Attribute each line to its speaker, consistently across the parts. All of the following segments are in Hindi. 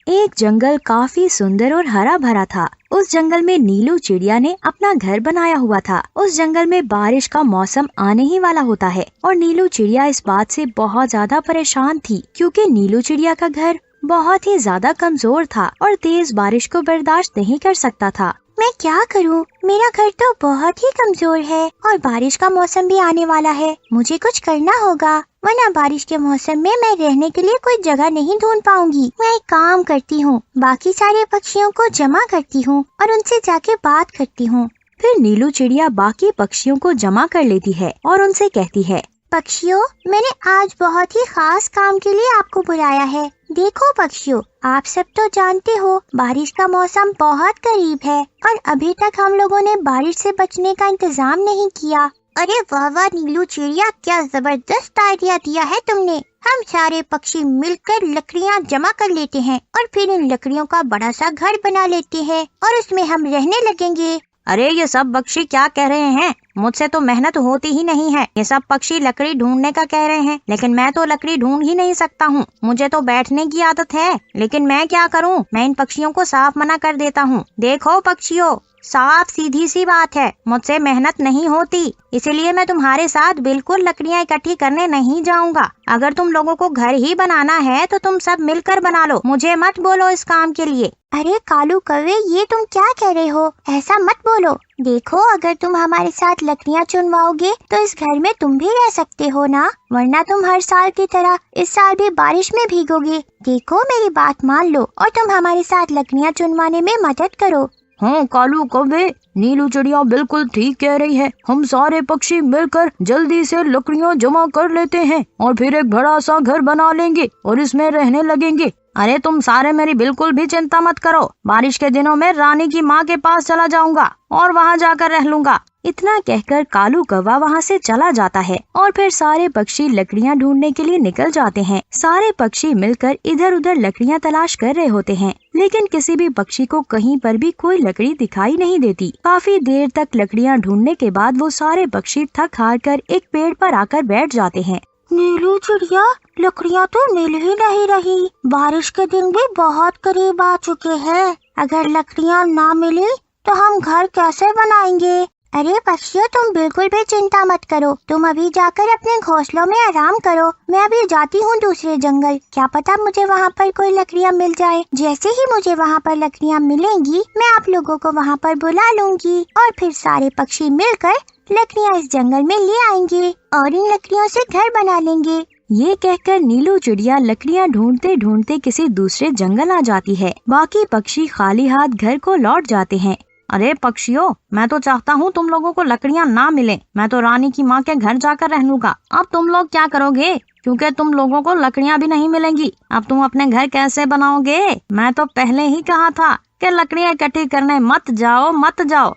Speaker 1: एक जंगल काफी सुंदर और हरा भरा था। उस जंगल में नीलू चिड़िया ने अपना घर बनाया हुआ था। उस जंगल में बारिश का मौसम आने ही वाला होता है और नीलू चिड़िया इस बात से बहुत ज्यादा परेशान थी, क्योंकि नीलू चिड़िया का घर बहुत ही ज्यादा कमजोर था और तेज बारिश को बर्दाश्त नहीं कर सकता था।
Speaker 2: मैं क्या करूं? मेरा घर तो बहुत ही कमजोर है और बारिश का मौसम भी आने वाला है। मुझे कुछ करना होगा, वरना बारिश के मौसम में मैं रहने के लिए कोई जगह नहीं ढूंढ पाऊंगी। मैं एक काम करती हूँ, बाकी सारे पक्षियों को जमा करती हूँ और उनसे जाके बात करती हूँ।
Speaker 1: फिर नीलू चिड़िया बाकी पक्षियों को जमा कर लेती है और उनसे कहती है,
Speaker 2: पक्षियों, मैंने आज बहुत ही खास काम के लिए आपको बुलाया है। देखो पक्षियों, आप सब तो जानते हो बारिश का मौसम बहुत करीब है और अभी तक हम लोगों ने बारिश से बचने का इंतजाम नहीं किया। अरे वाह वाह नीलू चिड़िया, क्या जबरदस्त आइडिया दिया है तुमने। हम सारे पक्षी मिलकर लकड़ियाँ जमा कर लेते हैं और फिर इन लकड़ियों का बड़ा सा घर बना लेते हैं और उसमें हम रहने लगेंगे।
Speaker 1: अरे ये सब पक्षी क्या कह रहे हैं? मुझसे तो मेहनत होती ही नहीं है। ये सब पक्षी लकड़ी ढूंढने का कह रहे हैं, लेकिन मैं तो लकड़ी ढूंढ ही नहीं सकता हूँ। मुझे तो बैठने की आदत है, लेकिन मैं क्या करूँ? मैं इन पक्षियों को साफ मना कर देता हूँ। देखो पक्षियों, साफ सीधी सी बात है, मुझसे मेहनत नहीं होती, इसीलिए मैं तुम्हारे साथ बिल्कुल लकड़ियाँ इकट्ठी करने नहीं जाऊँगा। अगर तुम लोगों को घर ही बनाना है तो तुम सब मिलकर बना लो, मुझे मत बोलो इस काम के लिए।
Speaker 2: अरे कालू कौवे, ये तुम क्या कह रहे हो? ऐसा मत बोलो। देखो, अगर तुम हमारे साथ लकड़ियाँ चुनवाओगे तो इस घर में तुम भी रह सकते हो ना, वरना तुम हर साल की तरह इस साल भी बारिश में भीगोगे। देखो, मेरी बात मान लो और तुम हमारे साथ लकड़ियाँ चुनवाने में मदद करो।
Speaker 1: हाँ कालू कौवे, नीलू चिड़िया बिल्कुल ठीक कह रही है। हम सारे पक्षी मिलकर जल्दी से लकड़ियाँ जमा कर लेते हैं और फिर एक बड़ा सा घर बना लेंगे और इसमें रहने लगेंगे। अरे तुम सारे मेरी बिल्कुल भी चिंता मत करो। बारिश के दिनों में रानी की माँ के पास चला जाऊंगा और वहाँ जाकर रह लूंगा। इतना कहकर कालू कौवा वहाँ से चला जाता है और फिर सारे पक्षी लकड़ियाँ ढूंढने के लिए निकल जाते हैं। सारे पक्षी मिलकर इधर उधर लकड़ियाँ तलाश कर रहे होते हैं, लेकिन किसी भी पक्षी को कहीं पर भी कोई लकड़ी दिखाई नहीं देती। काफी देर तक लकड़ियाँ ढूंढने के बाद वो सारे पक्षी थक हार कर एक पेड़ पर आकर बैठ जाते हैं।
Speaker 2: नीलू चिड़िया, लकड़ियाँ तो मिल ही नहीं रही। बारिश के दिन भी बहुत करीब आ चुके हैं। अगर लकड़ियाँ ना मिली तो हम घर कैसे बनाएंगे? अरे पक्षियों, तुम बिल्कुल भी चिंता मत करो। तुम अभी जाकर अपने घोंसलों में आराम करो। मैं अभी जाती हूँ दूसरे जंगल, क्या पता मुझे वहाँ पर कोई लकड़ियाँ मिल जाए। जैसे ही मुझे वहाँ पर लकड़ियाँ मिलेंगी, मैं आप लोगों को वहाँ पर बुला लूंगी और फिर सारे पक्षी मिलकर लकड़ियाँ इस जंगल में ले आएंगे और इन लकड़ियों से घर बना लेंगे।
Speaker 1: ये कहकर नीलू चिड़िया लकड़ियाँ ढूंढते ढूंढते किसी दूसरे जंगल आ जाती है। बाकी पक्षी खाली हाथ घर को लौट जाते हैं। अरे पक्षियों, मैं तो चाहता हूँ तुम लोगों को लकड़ियाँ ना मिले। मैं तो रानी की माँ के घर जाकर रह लूंगा। अब तुम लोग क्या करोगे? क्योंकि तुम लोगों को लकड़ियाँ भी नहीं मिलेंगी। अब तुम अपने घर कैसे बनाओगे? मैं तो पहले ही कहा था कि लकड़ियाँ इकट्ठी करने मत जाओ,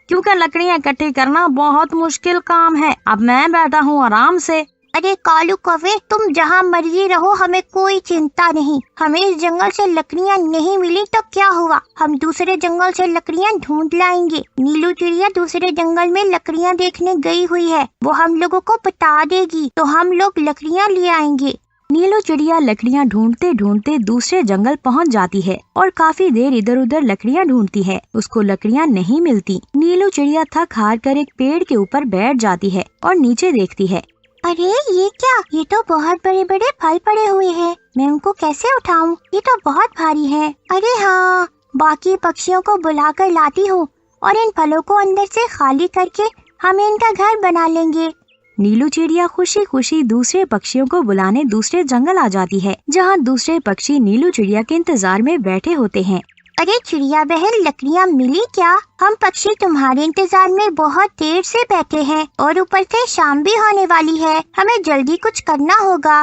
Speaker 1: क्योंकि लकड़ियाँ इकट्ठी करना बहुत मुश्किल काम है। अब मैं बैठा हूँ आराम से।
Speaker 2: अरे कालू कौवे, तुम जहाँ मर्जी रहो, हमें कोई चिंता नहीं। हमें इस जंगल से लकड़ियाँ नहीं मिली तो क्या हुआ, हम दूसरे जंगल से लकड़ियाँ ढूंढ लाएंगे। नीलू चिड़िया दूसरे जंगल में लकड़ियाँ देखने गई हुई है, वो हम लोगों को बता देगी तो हम लोग लकड़ियाँ ले आएंगे।
Speaker 1: नीलू चिड़िया लकड़ियाँ ढूंढते ढूंढते दूसरे जंगल पहुंच जाती है और काफी देर इधर उधर लकड़ियाँ ढूंढती है। उसको लकड़ियाँ नहीं मिलती। नीलू चिड़िया थक हार कर एक पेड़ के ऊपर बैठ जाती है और नीचे देखती है।
Speaker 2: अरे ये क्या, ये तो बहुत बड़े बड़े फल पड़े हुए हैं। मैं उनको कैसे उठाऊं? ये तो बहुत भारी है। अरे हाँ, बाकी पक्षियों को बुलाकर लाती हूँ और इन फलों को अंदर से खाली करके हम इनका घर बना लेंगे।
Speaker 1: नीलू चिड़िया खुशी खुशी दूसरे पक्षियों को बुलाने दूसरे जंगल आ जाती है, जहाँ दूसरे पक्षी नीलू चिड़िया के इंतजार में बैठे होते हैं।
Speaker 2: अरे चिड़िया बहन, लकड़ियाँ मिली क्या? हम पक्षी तुम्हारे इंतजार में बहुत देर से बैठे हैं और ऊपर से शाम भी होने वाली है, हमें जल्दी कुछ करना होगा।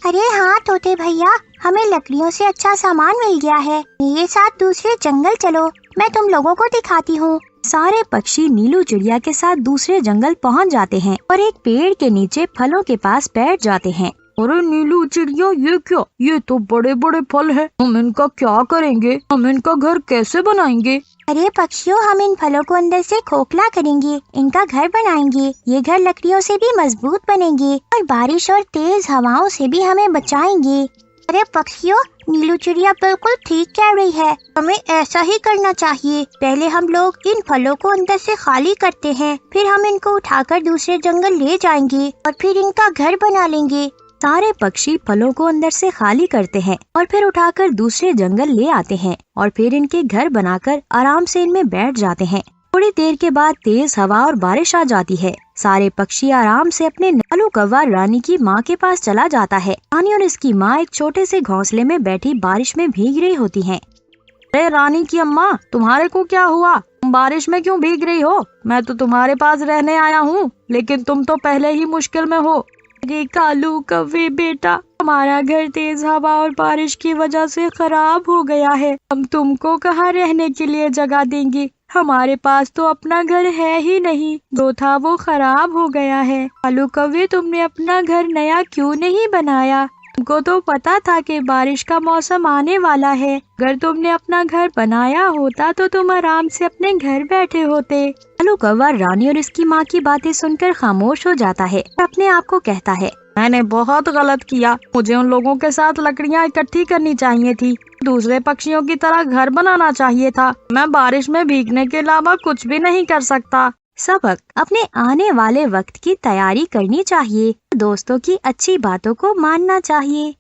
Speaker 2: अरे हाँ तोते भैया, हमें लकड़ियों से अच्छा सामान मिल गया है। मेरे साथ दूसरे जंगल चलो, मैं तुम लोगों को दिखाती हूँ।
Speaker 1: सारे पक्षी नीलू चिड़िया के साथ दूसरे जंगल पहुँच जाते हैं और एक पेड़ के नीचे फलों के पास बैठ जाते हैं।
Speaker 3: अरे नीलू चिड़िया, ये क्या? ये तो बड़े बड़े फल है, हम इनका क्या करेंगे? हम इनका घर कैसे बनाएंगे?
Speaker 2: अरे पक्षियों, हम इन फलों को अंदर से खोखला करेंगे, इनका घर बनाएंगे। ये घर लकड़ियों से भी मजबूत बनेंगे और बारिश और तेज हवाओं से भी हमें बचाएंगे। अरे पक्षियों, नीलू चिड़िया बिल्कुल ठीक कह रही है, हमें ऐसा ही करना चाहिए। पहले हम लोग इन फलों को अंदर से खाली करते हैं, फिर हम इनको उठाकर दूसरे जंगल ले जाएंगे और फिर इनका घर बना लेंगे।
Speaker 1: सारे पक्षी फलों को अंदर से खाली करते हैं और फिर उठाकर दूसरे जंगल ले आते हैं और फिर इनके घर बनाकर आराम से इनमें बैठ जाते हैं। थोड़ी देर के बाद तेज हवा और बारिश आ जाती है। सारे पक्षी आराम से अपने आलू कौवा रानी की माँ के पास चला जाता है। रानी और इसकी माँ एक छोटे से घोंसले में बैठी बारिश में भीग रही होती हैं।
Speaker 3: अरे रानी की अम्मा, तुम्हारे को क्या हुआ? तुम बारिश में क्यों भीग रही हो? मैं तो तुम्हारे पास रहने आया हूँ, लेकिन तुम तो पहले ही मुश्किल में हो।
Speaker 1: अरे कालू कौवे बेटा, हमारा घर तेज हवा और बारिश की वजह से खराब हो गया है। हम तुमको कहाँ रहने के लिए जगह देंगे? हमारे पास तो अपना घर है ही नहीं, जो था वो खराब हो गया है। कालू कौवे, तुमने अपना घर नया क्यों नहीं बनाया? तुमको तो पता था कि बारिश का मौसम आने वाला है। अगर तुमने अपना घर बनाया होता तो तुम आराम से अपने घर बैठे होते। कालू कौवा रानी और इसकी माँ की बातें सुनकर खामोश हो जाता है और अपने आप को कहता है,
Speaker 3: मैंने बहुत गलत किया। मुझे उन लोगों के साथ लकड़ियाँ इकट्ठी करनी चाहिए थी, दूसरे पक्षियों की तरह घर बनाना चाहिए था। मैं बारिश में भीगने के अलावा कुछ भी नहीं कर सकता।
Speaker 1: सबक, अपने आने वाले वक्त की तैयारी करनी चाहिए, दोस्तों की अच्छी बातों को मानना चाहिए।